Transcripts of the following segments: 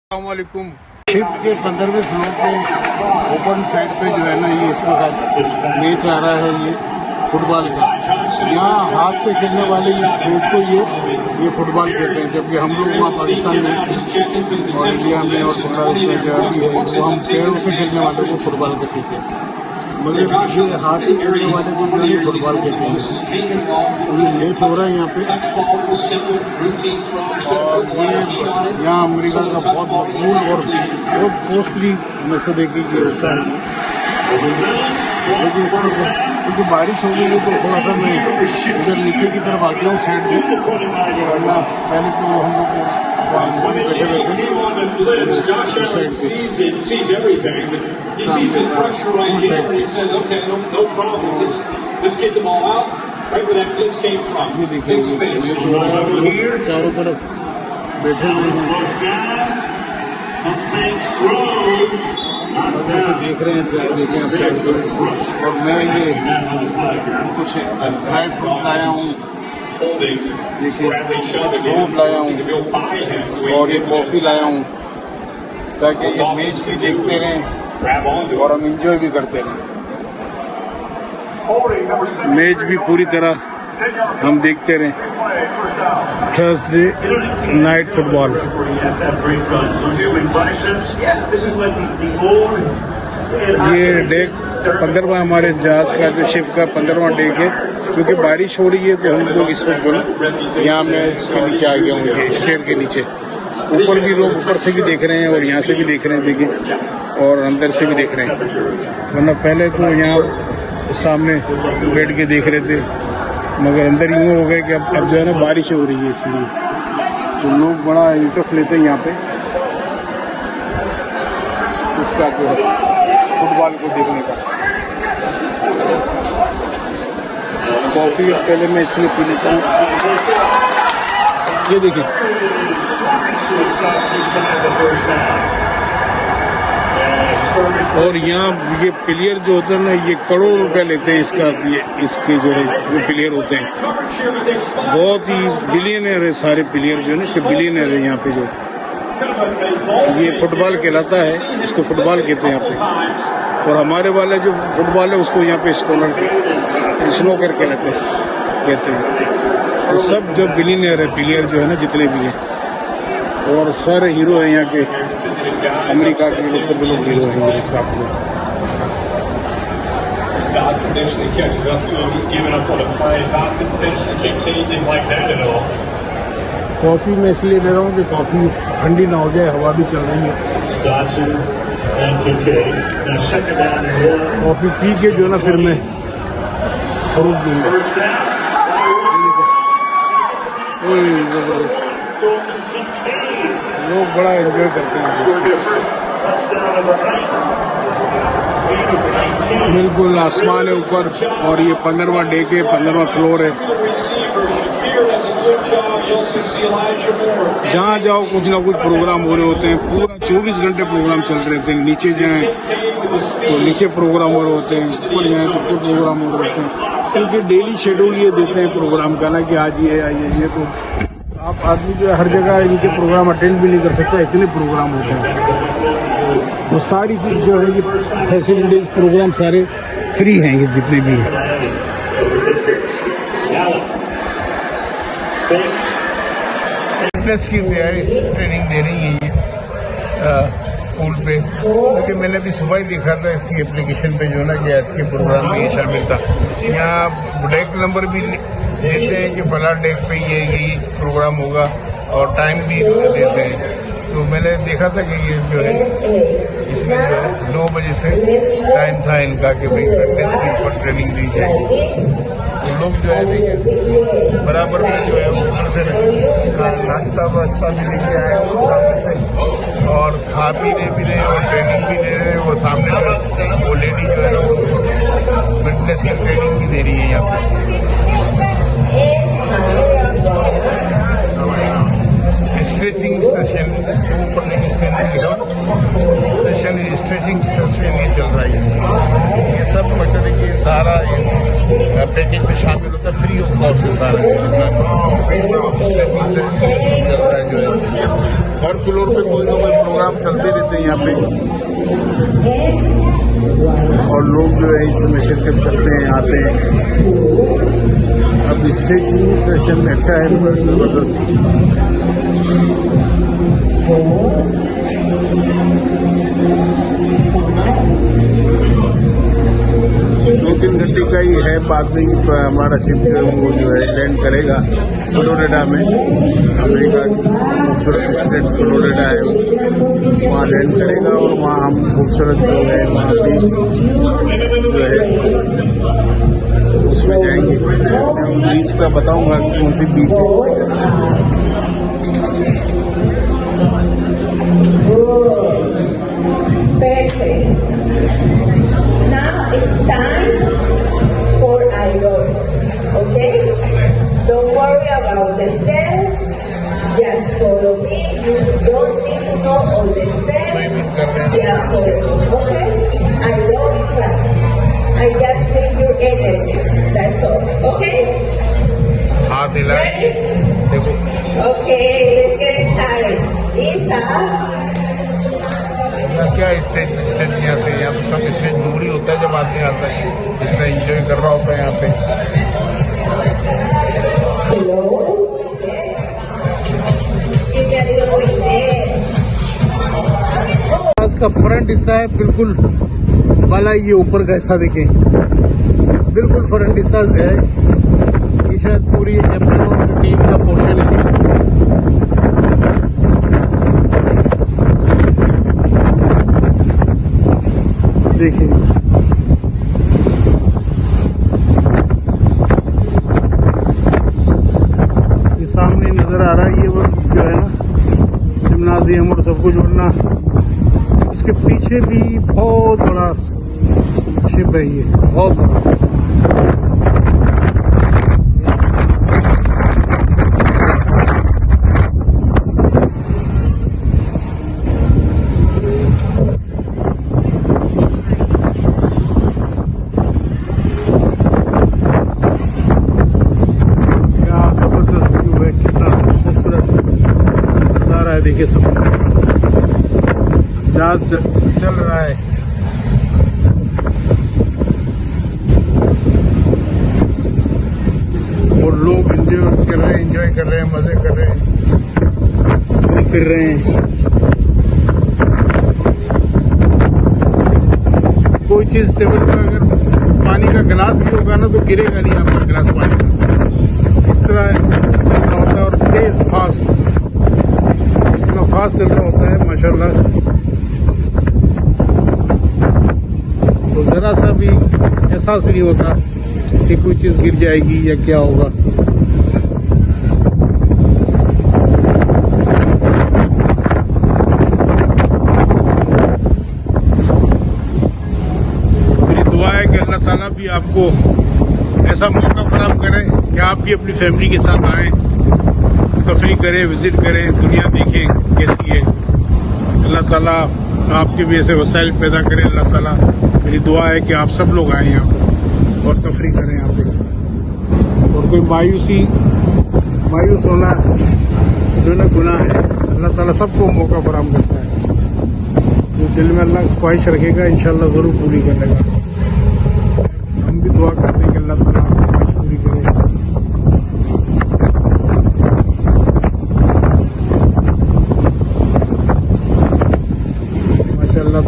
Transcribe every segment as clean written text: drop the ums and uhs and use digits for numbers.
अस्सलामुअलैकुम। शिप के 15वें फ्लोर पे ओपन साइड पे जो है ना, ये इस वक्त मैच आ रहा है, ये फुटबॉल का। यहाँ हाथ से खेलने वाले इस मैच को ये फुटबॉल कहते हैं, जबकि हम लोग वहाँ पाकिस्तान में और इंडिया में और बांग्लादेश में जगह भी है, वो हम पैरों से खेलने वाले को फुटबॉल का कहते हैं, मगर ये हाथ से खेलने वाले को जो है फुटबॉल कहते हैं। ये मैच हो रहा है यहाँ पे, और ये यहाँ अमेरिका का बहुत मकबूल और बहुत कॉस्टली मकसद है कि ये होता है। लेकिन क्योंकि बारिश हो गई है तो थोड़ा सा मैं इधर नीचे की तरफ आ गया हूँ साइड से, वरना पहले तो हम लोग बैठे हुए थे उस साइड पे। ये देखिए चारों तरफ बैठे हुए हैं, जैसे देख रहे हैं, देखें आप साइड पर। और मैं ये कुछ ड्राई फ्रूट लाया हूँ, देखिए फ्रूट लाया हूँ और ये कॉफ़ी लाया हूँ, ताकि ये मैच भी देखते रहें और हम इंजॉय भी करते रहें। मैच भी पूरी तरह हम देखते रहें। Thursday night football. ये डेक 15वां हमारे जहाज का, जो शिप का 15वां डेक है। क्योंकि बारिश हो रही है तो हम लोग इस वक्त यहाँ मैं इसके नीचे आ गया हूँ, स्टेयर के नीचे। ऊपर भी लोग ऊपर से भी देख रहे हैं और यहाँ से भी देख रहे हैं, देखिए, और अंदर से भी देख रहे हैं। वरना पहले तो यहाँ सामने बैठ के देख रहे थे, मगर अंदर यूँ हो गए कि अब जो है ना बारिश हो रही है, इसलिए तो लोग बड़ा इंटरेस्ट लेते हैं यहाँ पे इसका, जो है फुटबॉल को देखने का। कॉफ़ी पहले मैं इसलिए पी लेता हूँ। ये देखिए, और यहाँ ये प्लेयर जो होते हैं ना, ये करोड़ रुपए लेते हैं इसका। ये इसके जो है जो प्लेयर होते हैं, बहुत ही बिलियनर है सारे प्लेयर जो है ना, इसके बिलियनर है यहाँ पे। जो ये फुटबॉल कहलाता है, इसको फुटबॉल कहते हैं यहाँ पे। और हमारे वाला जो फुटबॉल है उसको यहाँ पे स्नोकर कहते हैं। तो सब जो बिलियनर है प्लेयर जो है ना, जितने भी हैं, और सारे हीरो हैं यहाँ के, अमेरिका के लोग, सब लोग हीरो हैं मेरे साथ में। कॉफ़ी मैं इसलिए ले रहा हूँ कि कॉफ़ी ठंडी ना हो जाए, हवा भी चल रही है। कॉफ़ी पी के जो ना फिर मैं फ्रूट दूँगा। जबरदस्त, लोग बड़ा एंजॉय करते हैं। बिल्कुल आसमान है ऊपर, और ये 15वां डेक है, 15वां फ्लोर है। जहाँ जाओ कुछ ना कुछ प्रोग्राम हो रहे होते हैं, पूरा 24 घंटे प्रोग्राम चल रहे होते हैं। नीचे जाएं तो नीचे प्रोग्राम हो रहे होते हैं, ऊपर जाएं तो ऊपर प्रोग्राम हो रहे होते हैं। क्योंकि डेली शेड्यूल ये देते हैं प्रोग्राम का ना, कि आज ये आइए, ये तो आप आदमी जो है हर जगह इनके प्रोग्राम अटेंड भी नहीं कर सकता, इतने प्रोग्राम होते हैं। वो सारी चीज़ जो है, ये फैसिलिटीज प्रोग्राम सारे फ्री हैं, ये जितने भी हैं। फिटनेस की तैयारी ट्रेनिंग दे रही है ये पूल पे, क्योंकि मैंने भी सुबह ही देखा था इसकी एप्लीकेशन पे जो है ना, कि आज के प्रोग्राम में ये शामिल था। यहाँ डेक नंबर भी देते हैं कि फला डेक पे ये यही प्रोग्राम होगा, और टाइम भी देते हैं। तो मैंने देखा था कि ये जो है, इसमें जो है 9 बजे से टाइम था इनका कि भाई फिटनेस के ऊपर ट्रेनिंग दी जाएगी। तो लोग जो है देखिए बराबर में जो है ऊपर से नाश्ता वास्ता भी लेके आए सामने से, और खा भी रहे और ट्रेनिंग भी दे रहे हैं। वो सामने वो लेडी जो है ना, वो फिटनेस की ट्रेनिंग भी दे रही है यहाँ पे। Stretching session, session stretching session ये चल रहा है। ये सब मकसद है कि सारा इस पैकेज में शामिल होता है, फ्री ऑफ कॉस्ट है सारा। स्ट्रेचिंग से चल रहा है जो है, हर फ्लोर पे कोई ना कोई प्रोग्राम चलते रहते हैं यहाँ पे और लोग जो है इसमें शिरकत करते हैं, आते हैं। अब स्ट्रेचिंग सेशन अच्छा है, जबरदस्त। 2-3 घंटे का ही है, बाद में हमारा शिप वो जो है लैंड करेगा फ्लोरिडा में। अमेरिका की खूबसूरत स्टेट फ्लोरिडा है, वहाँ लैंड करेगा और वहाँ हम खूबसूरत जो है वहाँ बीच जो है उसमें जाएंगे। मैं बीच का बताऊंगा कि कौन सी बीच है। Perfect. Now it's time for idols. Okay? Don't worry about the steps. Just follow me. You don't need to know all the steps. Just follow me. Okay? It's aerobic class. I just need your energy. That's all. Okay? हाथ हिलाए, Ready? देखो Okay, let's get started. Isa. क्या stage यहाँ से, यहाँ पे सब stage दूरी होता है जब आदमी आता है, इतना एंजॉय कर रहा होता है यहाँ पे। Hello. Give me a little voice there. का फ्रंट हिस्सा है बिल्कुल वाला, ये ऊपर का हिस्सा देखें, बिल्कुल फ्रंट हिस्सा है। ये शायद पूरी टीम का पोर्शन है। देखिए ये सामने नजर आ रहा है, ये वो जो है ना जिम्नाजियम और सब कुछ, वरना इसके पीछे भी बहुत बड़ा शिप है, ये बहुत बड़ा। क्या जबरदस्त व्यू है, कितना खूबसूरत नजारा है। देखिए समुद्र का जहाज चल रहा है। और लोग एंजॉय कर रहे हैं, मजे कर रहे हैं, घूम फिर रहे हैं। कोई चीज टेबल पर अगर पानी का गिलास भी होगा ना तो गिरेगा नहीं आपका गिलास पानी का, इस तरह चल रहा होता है। और तेज फास्ट, इतना फास्ट चल रहा होता है माशाल्लाह, तो जरा सा भी एहसास नहीं होता कि कोई चीज गिर जाएगी या क्या होगा। मेरी दुआ है कि अल्लाह ताला भी आपको ऐसा मौका फराहम करे कि आप भी अपनी फैमिली के साथ आएं, तफरी करें, विजिट करें, दुनिया देखें कैसी है। अल्लाह ताला आपके भी ऐसे वसाइल पैदा करें। अल्लाह ताला, मेरी दुआ है कि आप सब लोग आएं यहाँ पर और तफरी करें यहाँ पे। और कोई मायूस होना जो ना गुनाह है, अल्लाह ताला सबको मौका फराहम करता है। जो दिल में अल्लाह ख्वाहिश रखेगा इंशाल्लाह जरूर पूरी कर लेगा। हम भी दुआ करते हैं कि अल्लाह ताला आपकी ख्वाहिश पूरी करे। माशाल्लाह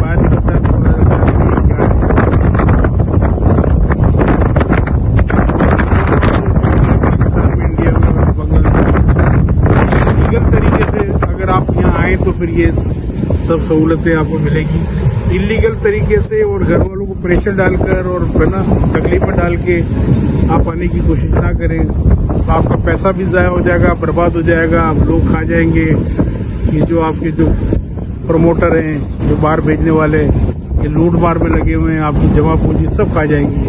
बाहर निकलता है तो पता चलता है कि क्या है। पाकिस्तान में, इंडिया में, बांग्लादेश लीगल तरीके से अगर आप यहाँ आए तो फिर ये सब सहूलतें आपको मिलेगी। इलीगल तरीके से और घर वालों को प्रेशर डालकर और बिना तकलीफ में डाल के आप आने की कोशिश ना करें, तो आपका पैसा भी ज़ाया हो जाएगा, बर्बाद हो जाएगा, आप लोग खा जाएंगे। ये जो आपके जो प्रमोटर हैं, जो बाहर भेजने वाले, ये लूट मार में लगे हुए हैं, आपकी जमा पूंजी सब खा जाएंगी।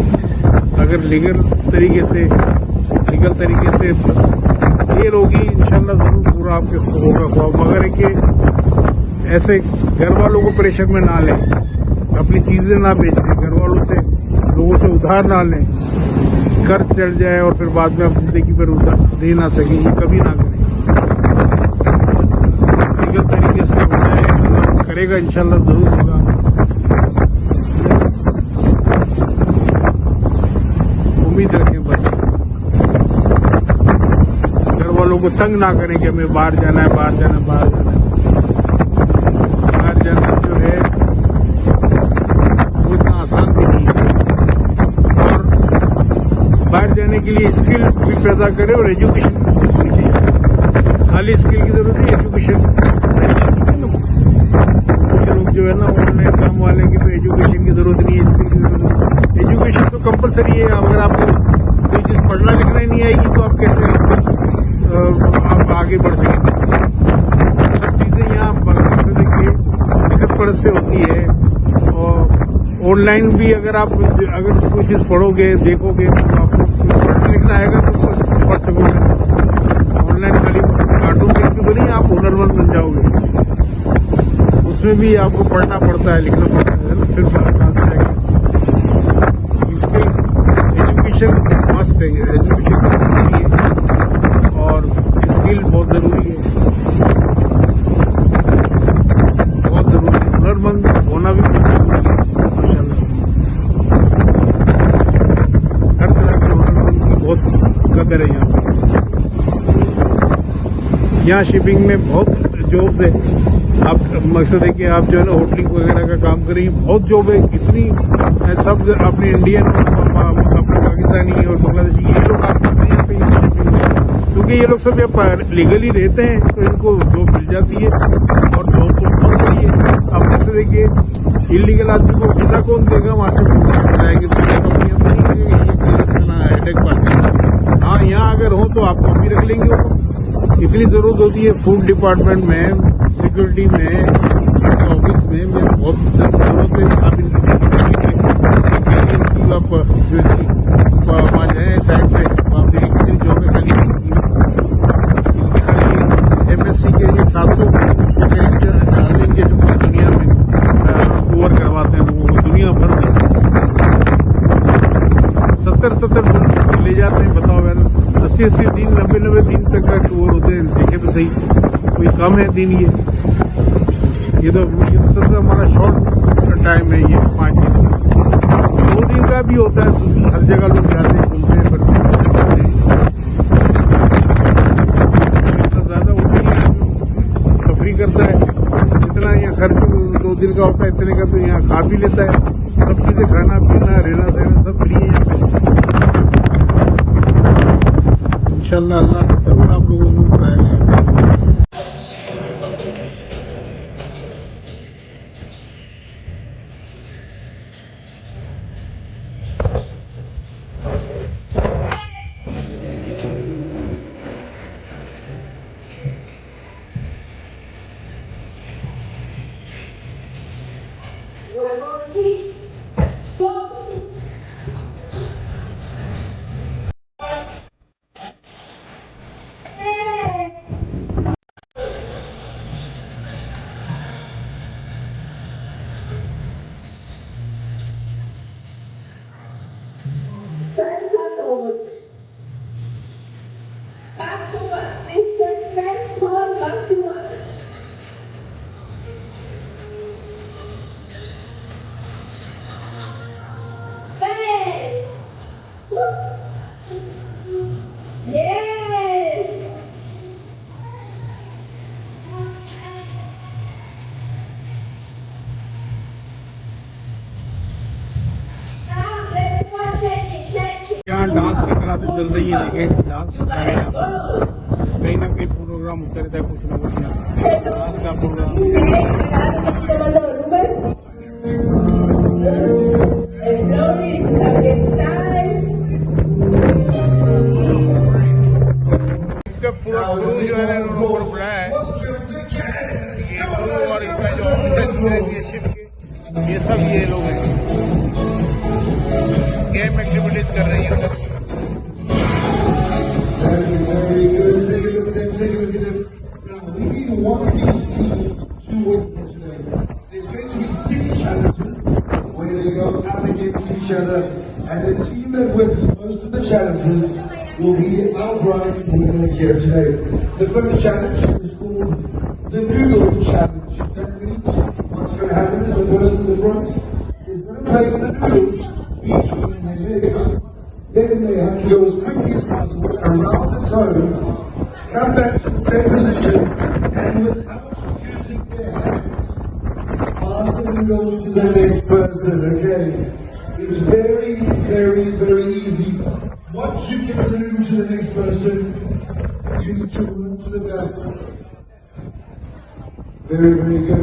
अगर लीगल तरीके से देर होगी इंशाल्लाह जरूर पूरा आपके होगा ख्वाब, मगर कि ऐसे घर वालों को प्रेशर में ना लें, अपनी चीजें ना बेचें, घर वालों से, लोगों से उधार ना लें, कर्ज चढ़ जाए और फिर बाद में आप जिंदगी पर उधार दे ना सकें, ये कभी ना करें। करेगा, इंशाल्लाह जरूर होगा। उम्मीद रखें बस, घर वालों को तंग ना करें कि हमें बाहर जाना है, बाहर जाना है, बाहर जाना है। बाहर जाना जो है वो इतना आसान भी नहीं है, और बाहर जाने के लिए स्किल भी पैदा करे और एजुकेशन होनी चाहिए। खाली स्किल की जरूरत है, एजुकेशन सही है। कुछ लोग जो है ना ऑनलाइन काम वाले की तो एजुकेशन की जरूरत नहीं है, स्किल की जरूरत है। एजुकेशन तो कंपलसरी है। अगर आपको कोई चीज पढ़ना लिखना ही नहीं आएगी तो आप कैसे आप आगे बढ़ सकेंगे। सब चीजें यहाँ से देखिए लिखत पढ़त से होती है, और ऑनलाइन भी अगर कोई चीज पढ़ोगे देखोगे तो आपको पढ़ना लिखना आएगा तो पढ़ सकोगे। ऑनलाइन खाली कार्टून देख के तो नहीं आप हुनरमंद बन जाओगे, उसमें भी आपको पढ़ना पड़ता है, लिखना पड़ता है ना, फिर बात आएगी। इसके एजुकेशन मस्ट है, एजुकेशन है और स्किल बहुत जरूरी है, बहुत जरूरी है। हुनरमंद होना भी बहुत जरूरी है माशाल्लाह। हर तरह के हुनरमंद की बहुत कदर है यहाँ पे। यहाँ शिपिंग में बहुत जॉब्स है। आप मकसद है कि आप जो है ना होटलिंग वगैरह का काम करेंगे, बहुत जॉब है। इतनी सब अपने इंडियन, अपने पाकिस्तानी और बांग्लादेशी ये लोग आप करते हैं यहाँ पे शिपिंग, क्योंकि ये लोग सब यहाँ लीगली रहते हैं तो इनको जॉब मिल जाती है, और जॉब तो बहुत बड़ी है। आप मकसद है कि इलीगल आदमी को वीजा कौन देगा, वहां से जाएंगे तो कंपनियां तो नहीं लगेगी, हेडेक पाती। हाँ, यहाँ अगर हो तो आपको भी रख लेंगे। इतनी जरूरत होती है फूड डिपार्टमेंट में, सिक्योरिटी में, ऑफिस में बहुत जरूरत है। आप इनकी आप जो इसकी वहाँ जाए साइड पे, वहाँ पे कितनी जॉब है खाली इनकी खाली MSc के ये 700 के जो पूरी दुनिया में ओवर करवाते हैं लोगों को, दुनिया भर में 70 ले जाते हैं। बताओ यार, 80 दिन 90 दिन तक का टूर होते हैं। देखे तो सही, कोई कम है दिन ये तो सबसे हमारा शॉर्ट टाइम है ये 5 दिन। 2 दिन का भी होता है, हर जगह लोग जाते हैं, घूमते हैं, फिरते हैं, इतना ज्यादा होता है तफरी करता है। जितना यहाँ खर्च 2 दिन का होता है इतने का तो यहाँ खा भी लेता है। सब चीजें खाना पीना रहना सहना सब फ्री है यहाँ पे। इंशाल्लाह अल्लाह ने जरूर आप लोगों को कराएगा। Please, stop. Santa Claus. Back to work. It's a fresh one. Back to work. Yes! Now let's watch it. यहाँ डांस की क्लासेस चल रही है, देखें डांस सिखा रहे हैं यहाँ पर। कहीं ना कहीं प्रोग्राम होता रहता है, कुछ ना कुछ यहाँ डांस का प्रोग्राम। Slowly, style. इसका पूरा गुरु जो है उन्होंने ऊपर बढ़ाया है, ये गुरु और इनका जो ऑफिसर्स हैं ये सब ये लोग हैं, गेम एक्टिविटीज कर रही हैं। We need one of these teams to win for today. There's going to be 6 challenges where they go up against each other, and the team that wins most of the challenges will be the outright winner here today. The first challenge is called the Noodle Challenge. That means what happens, the person in the front is going to place the noodle between their legs. Then they have to go as quickly as possible around the cone, come back to the same position, and without using their hands, pass the noodle to the next person, okay? It's very, very, very easy. Once you give the noodle to the next person, you need to run to the back. Very, very good.